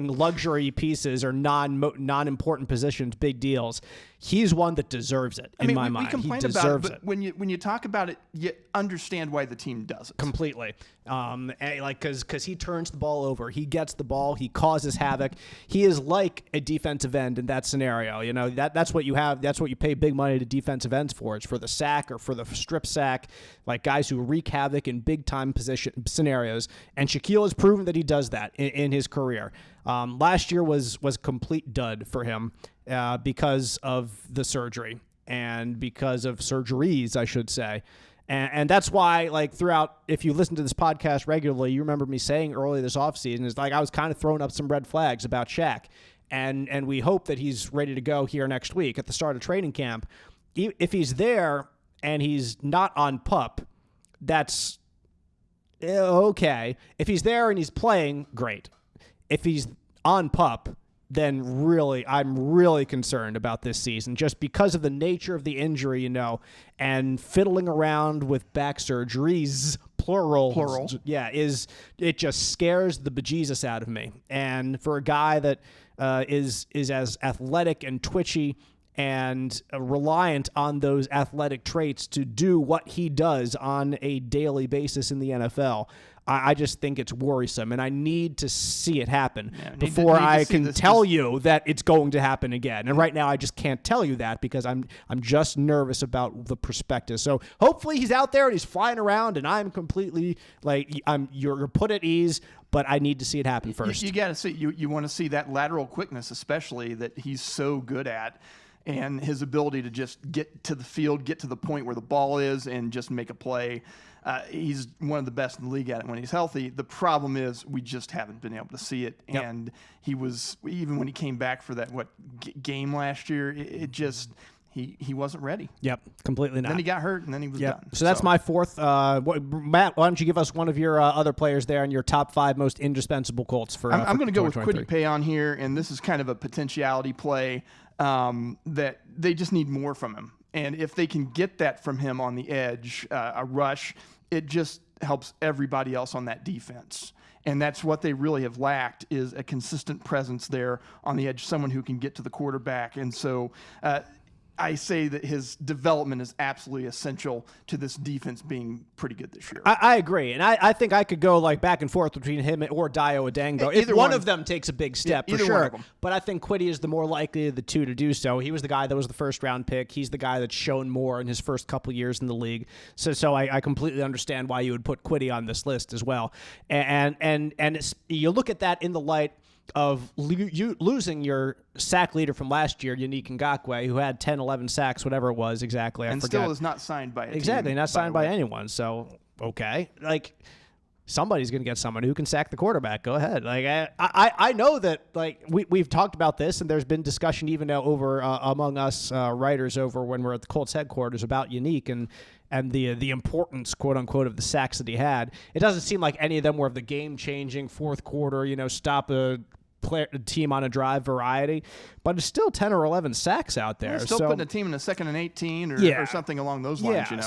luxury pieces or non-important positions big deals. He's one that deserves it in my mind. We complain about it, but when you talk about it, you understand why the team does it completely. Because he turns the ball over, he gets the ball, he causes havoc. He is like a defensive end in that scenario. That's what you have. That's what you pay big money to defensive ends for. It's for the sack or for the strip sack, like guys who wreak havoc in big time position scenarios. And Shaquille has proven that he does that in his career. Last year was complete dud for him because of the surgery and because of surgeries, I should say. And that's why, throughout, if you listen to this podcast regularly, you remember me saying early this offseason, is I was kind of throwing up some red flags about Shaq. And we hope that he's ready to go here next week at the start of training camp. If he's there and he's not on PUP, that's okay. If he's there and he's playing, great. If he's on PUP, then I'm really concerned about this season just because of the nature of the injury, and fiddling around with back surgeries, plural. Yeah, it just scares the bejesus out of me. And for a guy that is as athletic and twitchy and reliant on those athletic traits to do what he does on a daily basis in the NFL, I just think it's worrisome, and I need to see it happen before I can tell you that it's going to happen again. And right now, I just can't tell you that because I'm just nervous about the perspective. So hopefully he's out there and he's flying around, and I'm completely you're put at ease. But I need to see it happen first. You got to see you want to see that lateral quickness, especially that he's so good at. And his ability to just get to the field, get to the point where the ball is, and just make a play. He's one of the best in the league at it when he's healthy. The problem is we just haven't been able to see it. Yep. And he was, even when he came back for that game last year, it just he wasn't ready. Yep, completely not. Then he got hurt, and then he was done. So that's my fourth. Matt, why don't you give us one of your other players there and your top 5 most indispensable Colts for I'm going to go with Kwity Paye on here, and this is kind of a potentiality play. That they just need more from him. And if they can get that from him on the edge, a rush, it just helps everybody else on that defense. And that's what they really have lacked, is a consistent presence there on the edge, someone who can get to the quarterback. And so I say that his development is absolutely essential to this defense being pretty good this year. I agree. And I think I could go back and forth between him or Dio Adango. If one of them takes a big step, for sure. But I think Kwity is the more likely of the two to do so. He was the guy that was the first-round pick. He's the guy that's shown more in his first couple years in the league. So I completely understand why you would put Kwity on this list as well. And you look at that in the light of losing your sack leader from last year, Yannick Ngakoue, who had 10, 11 sacks, whatever it was exactly. I forget. Still is not signed by a Exactly, team, not signed by anyone. So, okay. Somebody's going to get someone who can sack the quarterback. Go ahead. I know that we've talked about this, and there's been discussion even now over among us writers over when we're at the Colts headquarters about Yannick and the importance, quote unquote, of the sacks that he had. It doesn't seem like any of them were of the game-changing fourth quarter, stop a team on a drive variety, but it's still 10 or 11 sacks out there. Still putting a team in a 2nd and 18 or something along those lines. I'm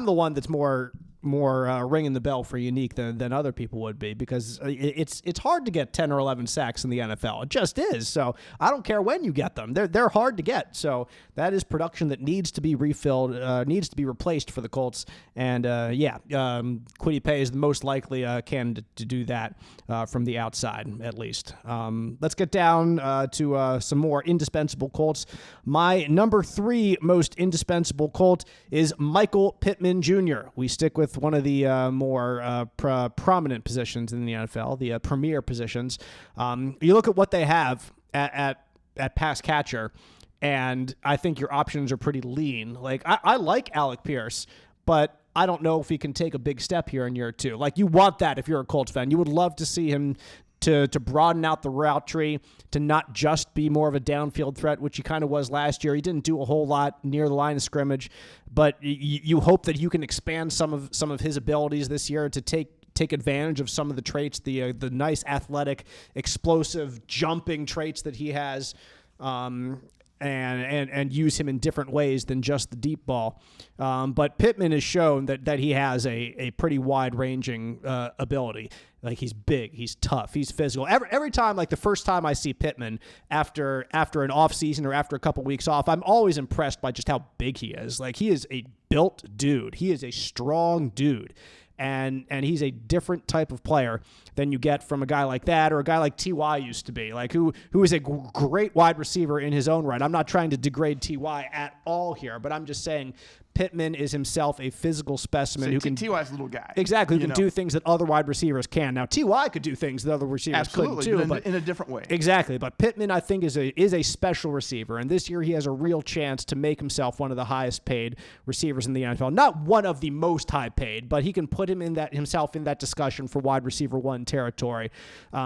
the one that's more ringing the bell for Yannick than other people would be, because it's hard to get 10 or 11 sacks in the NFL. It just is. So I don't care when you get them. They're hard to get. So that is production that needs to be refilled, needs to be replaced for the Colts. And Kwity Paye is the most likely candidate to do that from the outside, at least. Let's get down to some more indispensable Colts. My number 3 most indispensable Colt is Michael Pittman Jr. We stick with one of the more prominent positions in the NFL, the premier positions. You look at what they have at pass catcher, and I think your options are pretty lean. I like Alec Pierce, but I don't know if he can take a big step here in year 2. You want that if you're a Colts fan. You would love to see him to broaden out the route tree, to not just be more of a downfield threat, which he kind of was last year. He didn't do a whole lot near the line of scrimmage, but you hope that you can expand some of his abilities this year to take advantage of some of the traits, the nice athletic, explosive, jumping traits that he has. and use him in different ways than just the deep ball. But Pittman has shown that he has a pretty wide-ranging ability. Like, he's big, he's tough, he's physical. Every time, like the first time I see Pittman after an off season or after a couple weeks off, I'm always impressed by just how big he is. Like, he is a built dude. He is a strong dude. And he's a different type of player than you get from a guy like that, or a guy like T.Y. used to be, like who is a great wide receiver in his own right. I'm not trying to degrade T.Y. at all here, but I'm just saying Pittman is himself a physical specimen who can. T.Y.'s a little guy. Exactly, who can do things that other wide receivers can. Now, T.Y. could do things that other receivers couldn't too, but in a different way. Exactly, but Pittman, I think, is a special receiver, and this year he has a real chance to make himself one of the highest paid receivers in the NFL. Not one of the most high paid, but he can put himself in that discussion for wide receiver one territory,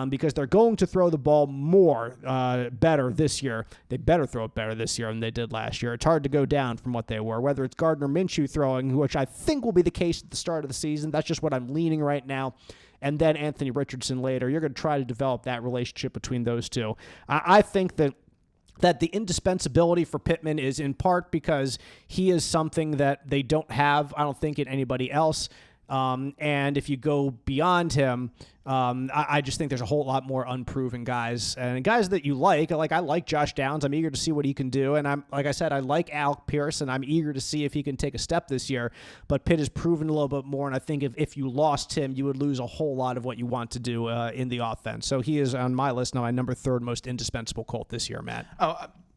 because they're going to throw the ball better this year. They better throw it better this year than they did last year. It's hard to go down from what they were, whether it's Gardner Minshew throwing, which I think will be the case at the start of the season. That's just what I'm leaning right now. And then Anthony Richardson later. You're going to try to develop that relationship between those two. I think that the indispensability for Pittman is in part because he is something that they don't have, I don't think, in anybody else. And if you go beyond him, I just think there's a whole lot more unproven guys, and guys that you like. I like Josh Downs. I'm eager to see what he can do. And like I said, I like Alec Pierce, and I'm eager to see if he can take a step this year. But Pitt has proven a little bit more, and I think if you lost him, you would lose a whole lot of what you want to do in the offense. So he is on my list now, my number 3rd most indispensable Colt this year, Matt.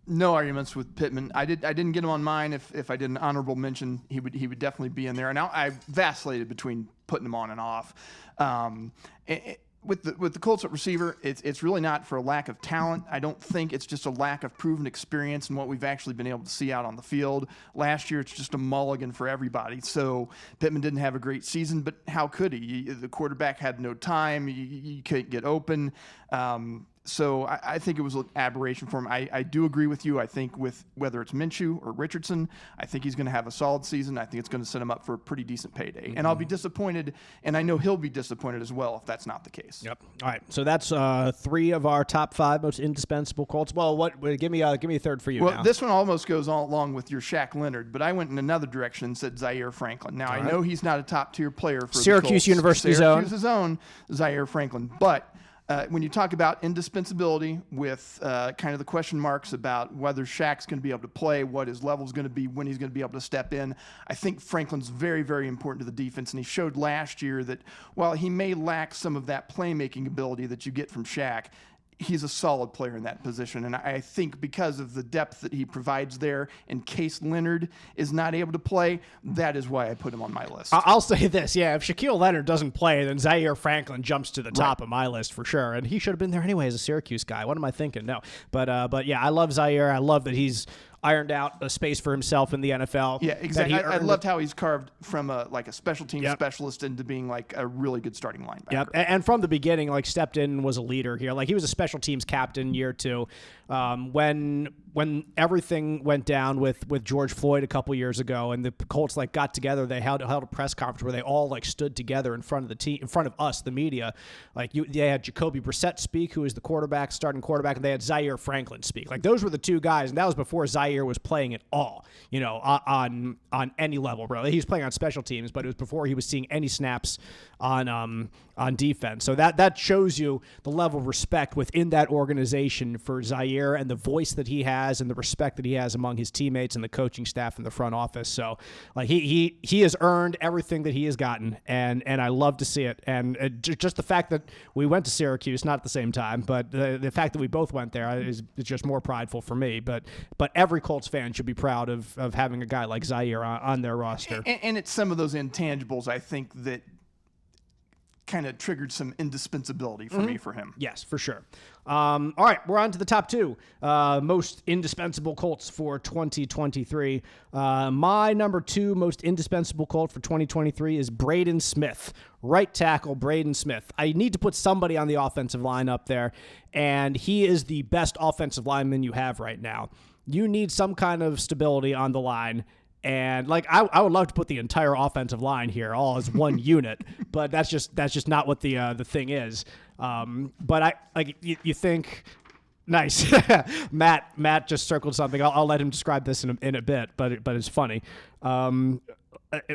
No arguments with Pittman. I didn't get him on mine. If I did an honorable mention, he would definitely be in there. And I vacillated between putting him on and off. With the Colts at receiver, it's really not for a lack of talent. I don't think it's just a lack of proven experience and what we've actually been able to see out on the field. Last year, it's just a mulligan for everybody. So Pittman didn't have a great season, but how could he? The quarterback had no time. You couldn't get open. So I think it was an aberration for him. I do agree with you. I think with whether it's Minshew or Richardson, I think he's going to have a solid season. I think it's going to set him up for a pretty decent payday. Mm-hmm. And I'll be disappointed, and I know he'll be disappointed as well if that's not the case. Yep. All right. So that's 3 of our top 5 most indispensable Colts. Well, give me a third for you. Well, now. This one almost goes along with your Shaq Leonard, but I went in another direction and said Zaire Franklin. Now, I know he's not a top-tier player for Syracuse the Colts. University's Syracuse's own Zaire Franklin, but when you talk about indispensability with kind of the question marks about whether Shaq's going to be able to play, what his level is going to be, when he's going to be able to step in, I think Franklin's very, very important to the defense. And he showed last year that while he may lack some of that playmaking ability that you get from Shaq, he's a solid player in that position. And I think because of the depth that he provides there, in case Leonard is not able to play, that is why I put him on my list. I'll say this. Yeah, if Shaquille Leonard doesn't play, then Zaire Franklin jumps to the top of my list for sure. And he should have been there anyway as a Syracuse guy. What am I thinking? No. But yeah, I love Zaire. I love that he's ironed out a space for himself in the NFL. Yeah, exactly. I loved how he's carved from a special team specialist into being like a really good starting linebacker. Yep, and from the beginning, stepped in and was a leader here. He was a special teams captain year 2. When everything went down with George Floyd a couple years ago, and the Colts got together, they held a press conference where they all stood together in front of the team, in front of us, the media. They had Jacoby Brissett speak, who is the starting quarterback, and they had Zaire Franklin speak. Those were the 2 guys, and that was before Zaire was playing at all, on any level, bro. He was playing on special teams, but it was before he was seeing any snaps on defense. So that shows you the level of respect within that organization for Zaire and the voice that he has and the respect that he has among his teammates and the coaching staff in the front office. So he has earned everything that he has gotten, and I love to see it. And just the fact that we went to Syracuse, not at the same time, but the fact that we both went there is just more prideful for me. But every Colts fan should be proud of having a guy like Zaire on their roster. And it's some of those intangibles, I think, that kind of triggered some indispensability for me for him. Yes, for sure. All right, we're on to the top 2 most indispensable Colts for 2023. My number 2 most indispensable Colt for 2023 is Braden Smith, right tackle Braden Smith. I need to put somebody on the offensive line up there, and he is the best offensive lineman you have right now. You need some kind of stability on the line. And I would love to put the entire offensive line here all as one unit, but that's just not what the thing is. But you think Nice. Matt just circled something. I'll let him describe this in a bit, but it's funny.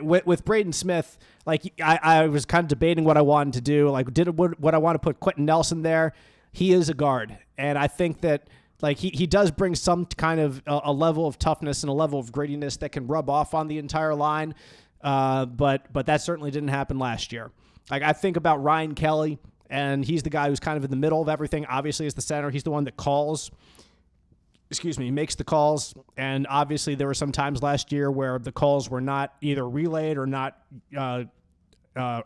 With Braden Smith, like I was kind of debating what I wanted to do. Like, would I want to put Quentin Nelson there? He is a guard, and I think that like he does bring some kind of a level of toughness and a level of grittiness that can rub off on the entire line. But that certainly didn't happen last year. Like, I think about Ryan Kelly, and he's the guy who's kind of in the middle of everything. Obviously, as the center, he's the one that makes the calls. And obviously, there were some times last year where the calls were not either relayed or not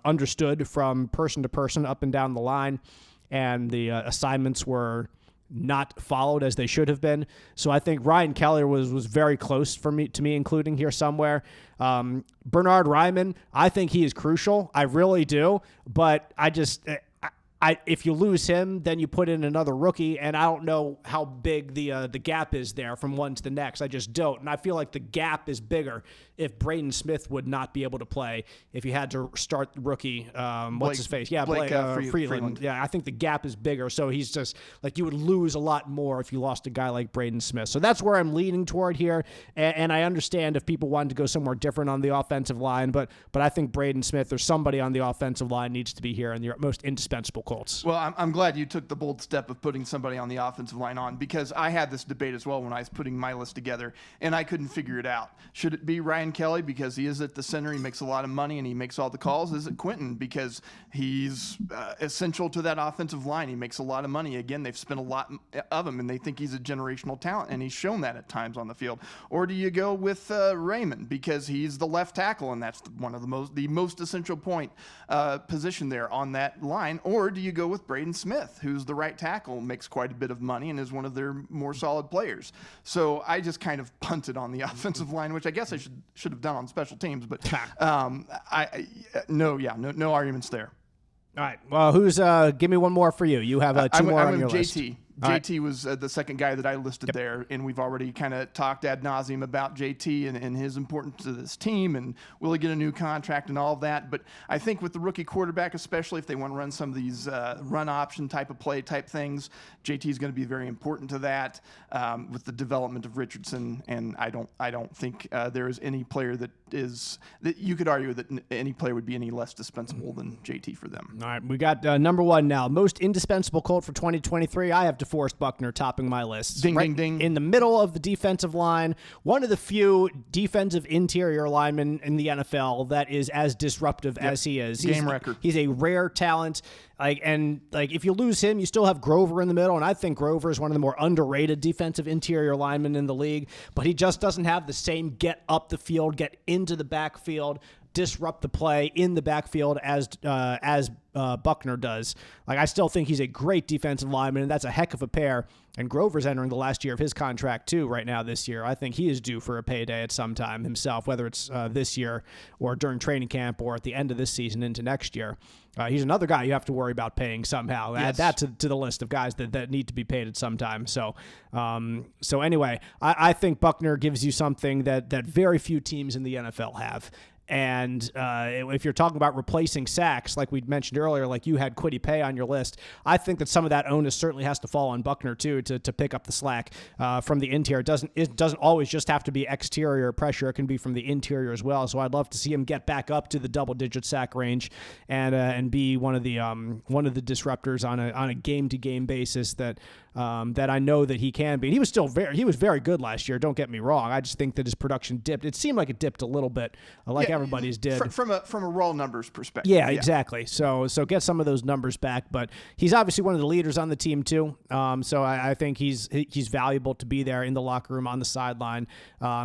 understood from person to person up and down the line, and the assignments were not followed as they should have been. So I think Ryan Kelly was very close to me including here somewhere. Bernard Ryman, I think he is crucial. I really do. But if you lose him, then you put in another rookie, and I don't know how big the gap is there from one to the next. I just don't. And I feel like the gap is bigger if Braden Smith would not be able to play, if you had to start the rookie, what's his face? Yeah, Blake Freeland. Yeah, I think the gap is bigger. So he's just, like, you would lose a lot more if you lost a guy like Braden Smith. So that's where I'm leaning toward here. And I understand if people wanted to go somewhere different on the offensive line, but I think Braden Smith or somebody on the offensive line needs to be here in the most indispensable Colts. Well, I'm glad you took the bold step of putting somebody on the offensive line on, because I had this debate as well when I was putting my list together, and I couldn't figure it out. Should it be Ryan Kelly because he is at the center, he makes a lot of money, and he makes all the calls? Is it Quentin because he's essential to that offensive line? He makes a lot of money. Again, they've spent a lot of him, and they think he's a generational talent, and he's shown that at times on the field. Or do you go with Raymond because he's the left tackle, and that's one of the most essential position there on that line? Or do you go with Braden Smith, who's the right tackle, makes quite a bit of money, and is one of their more solid players? So I just kind of punted on the offensive line, which I guess I should have done on special teams, but no arguments there. All right. Well, give me one more for you. You have two more on your list. JT was the second guy that I listed there, and we've already kind of talked ad nauseum about JT and his importance to this team, and will he get a new contract and all of that. But I think with the rookie quarterback, especially if they want to run some of these run option type of play type things, JT is going to be very important to that with the development of Richardson. And I don't think there is any player that you could argue that any player would be any less dispensable than JT for them. All right, we got number one now. Most indispensable Colt for 2023. I have DeForest Buckner topping my list. Ding, ding, ding. In the middle of the defensive line, one of the few defensive interior linemen in the NFL that is as disruptive as he is. Game record. He's a rare talent. If you lose him, you still have Grover in the middle, and I think Grover is one of the more underrated defensive interior linemen in the league, but he just doesn't have the same get up the field, get into the backfield, disrupt the play in the backfield as Buckner does. Like, I still think he's a great defensive lineman, and that's a heck of a pair. And Grover's entering the last year of his contract too right now this year. I think he is due for a payday at some time himself, whether it's this year or during training camp or at the end of this season into next year. He's another guy you have to worry about paying somehow. Yes. Add that to the list of guys that need to be paid at some time. So anyway, I think Buckner gives you something that very few teams in the NFL have. And if you're talking about replacing sacks, like we mentioned earlier, like you had Kwity Paye on your list, I think that some of that onus certainly has to fall on Buckner too to pick up the slack from the interior. It doesn't always just have to be exterior pressure; it can be from the interior as well. So I'd love to see him get back up to the double-digit sack range and be one of the disruptors on a game-to-game basis that I know that he can be. And he was very good last year. Don't get me wrong. I just think that his production dipped. It seemed like it dipped a little bit, everybody's did. From a raw numbers perspective. Yeah, exactly. So get some of those numbers back. But he's obviously one of the leaders on the team too. So I think he's valuable to be there in the locker room on the sideline.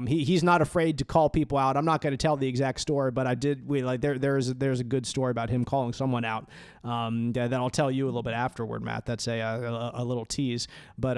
He's not afraid to call people out. I'm not going to tell the exact story, but there's a good story about him calling someone out that I'll tell you a little bit afterward, Matt. That's a little tease. But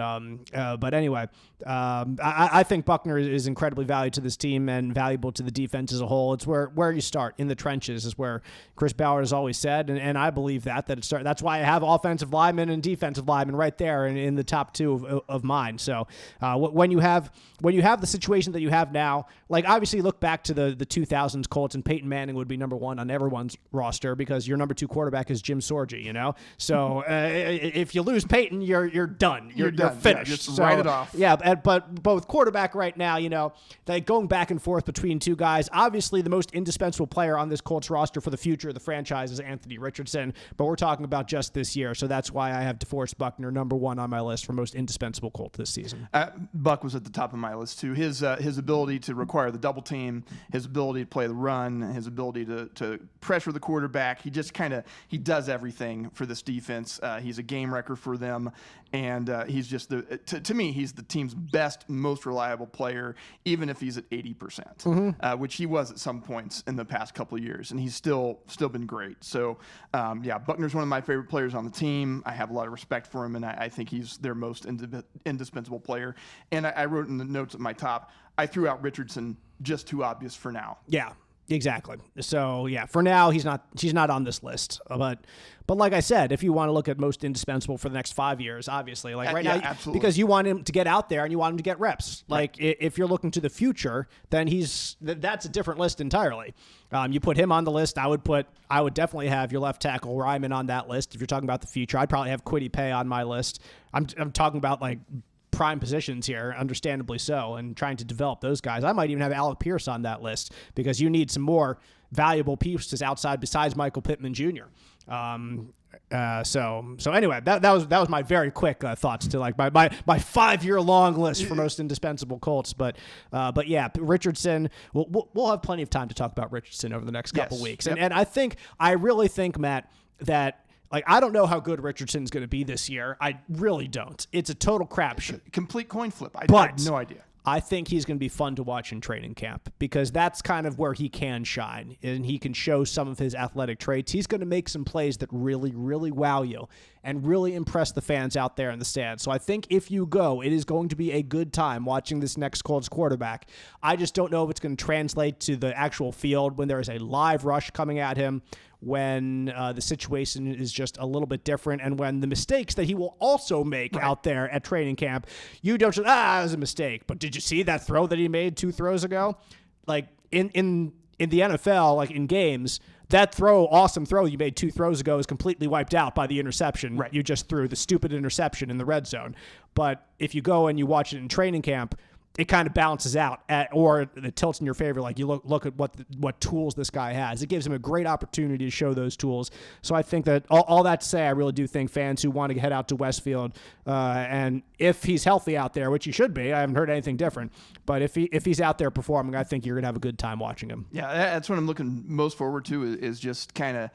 anyway, I think Buckner is incredibly valuable to this team and valuable to the defense as a whole. It's where where you start in the trenches is where Chris Ballard has always said, and I believe that's why I have offensive linemen and defensive linemen right there in the top two of mine. So when you have the situation that you have now, like obviously look back to the 2000s Colts, and Peyton Manning would be number one on everyone's roster because your number two quarterback is Jim Sorgi, you know? So if you lose Peyton, you're done. You're finished. Yeah, just write it off. Yeah, but with quarterback right now, you know, like going back and forth between two guys, obviously the most indispensable player on this Colts roster for the future of the franchise is Anthony Richardson, but we're talking about just this year, so that's why I have DeForest Buckner number one on my list for most indispensable Colt this season. Buck was at the top of my list too. His ability to require the double team, his ability to play the run, his ability to pressure the quarterback. He does everything for this defense. He's a game wrecker for them, and he's just to me he's the team's best, most reliable player, even if he's at 80%, which he was at some points in the past couple of years, and he's still been great. So Buckner's one of my favorite players on the team. I have a lot of respect for him, and I think he's their most indispensable player. And I wrote in the notes at my top, I threw out Richardson, just too obvious for now. Yeah, exactly. So yeah, for now he's not on this list. But like I said, if you want to look at most indispensable for the next 5 years, obviously, like right now, absolutely. Because you want him to get out there and you want him to get reps. Like if you're looking to the future, then that's a different list entirely. You put him on the list. I would definitely have your left tackle Ryman on that list. If you're talking about the future, I'd probably have Kwity Paye on my list. I'm talking about like prime positions here, understandably so, and trying to develop those guys. I might even have Alec Pierce on that list because you need some more valuable pieces outside besides Michael Pittman Jr. So anyway, that was my very quick thoughts to like my 5-year long list for most indispensable Colts. But yeah, Richardson. We'll have plenty of time to talk about Richardson over the next couple weeks, and I really think, Matt, that. Like, I don't know how good Richardson's going to be this year. I really don't. It's a total crapshoot. Complete coin flip. I have no idea. I think he's going to be fun to watch in training camp because that's kind of where he can shine and he can show some of his athletic traits. He's going to make some plays that really, really wow you and really impress the fans out there in the stands. So I think if you go, it is going to be a good time watching this next Colts quarterback. I just don't know if it's going to translate to the actual field when there is a live rush coming at him, when the situation is just a little bit different, and when the mistakes that he will also make out there at training camp, you don't just, it was a mistake. But did you see that throw that he made 2 throws ago? Like in the NFL, like in games, that awesome throw you made 2 throws ago is completely wiped out by the interception. You just threw the stupid interception in the red zone. But if you go and you watch it in training camp, it kind of balances out or it tilts in your favor. Like you look at what tools this guy has. It gives him a great opportunity to show those tools. So I think that all that to say, I really do think fans who want to head out to Westfield, and if he's healthy out there, which he should be, I haven't heard anything different, but if he's out there performing, I think you're going to have a good time watching him. Yeah, that's what I'm looking most forward to is just kind of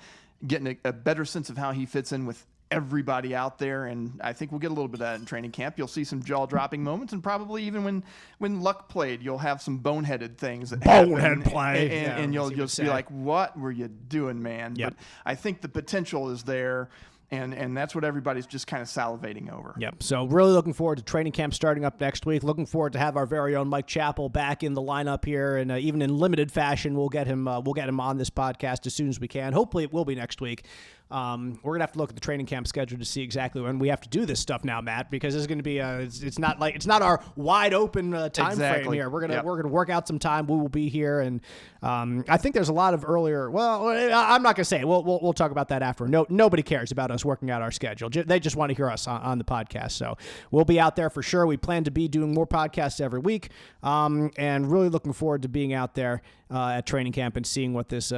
getting a better sense of how he fits in with everybody out there, and I think we'll get a little bit of that in training camp. You'll see some jaw-dropping moments, and probably even when Luck played, you'll have some boneheaded things that bonehead play, and you'll just be like, "What were you doing, man?" Yep. But I think the potential is there. And that's what everybody's just kind of salivating over. Yep. So really looking forward to training camp starting up next week. Looking forward to have our very own Mike Chappell back in the lineup here, and even in limited fashion, we'll get him on this podcast as soon as we can. Hopefully, it will be next week. We're gonna have to look at the training camp schedule to see exactly when we have to do this stuff now, Matt, because it's gonna be it's not our wide open time frame here. We're gonna work out some time. We will be here, and I think there's a lot of earlier. Well, I'm not gonna say it. We'll talk about that after. Nobody cares about us working out our schedule. They just want to hear us on the podcast. So we'll be out there for sure. We plan to be doing more podcasts every week, and really looking forward to being out there at training camp and seeing what this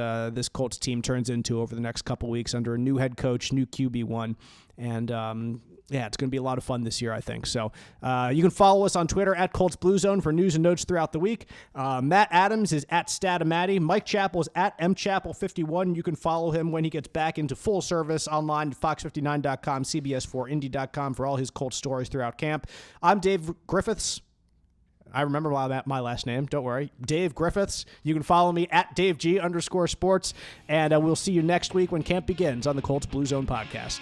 Colts team turns into over the next couple weeks under a new head coach, new QB1, and it's going to be a lot of fun this year, I think. So you can follow us on Twitter at Colts Blue Zone for news and notes throughout the week. Matt Adams is at Statamatty. Mike Chappell is at mchappell51. You can follow him when he gets back into full service online at fox59.com, cbs4indy.com for all his Colts stories throughout camp. I'm Dave Griffiths. I remember my last name. Don't worry. Dave Griffiths. You can follow me at DaveG_sports. And we'll see you next week when camp begins on the Colts Blue Zone podcast.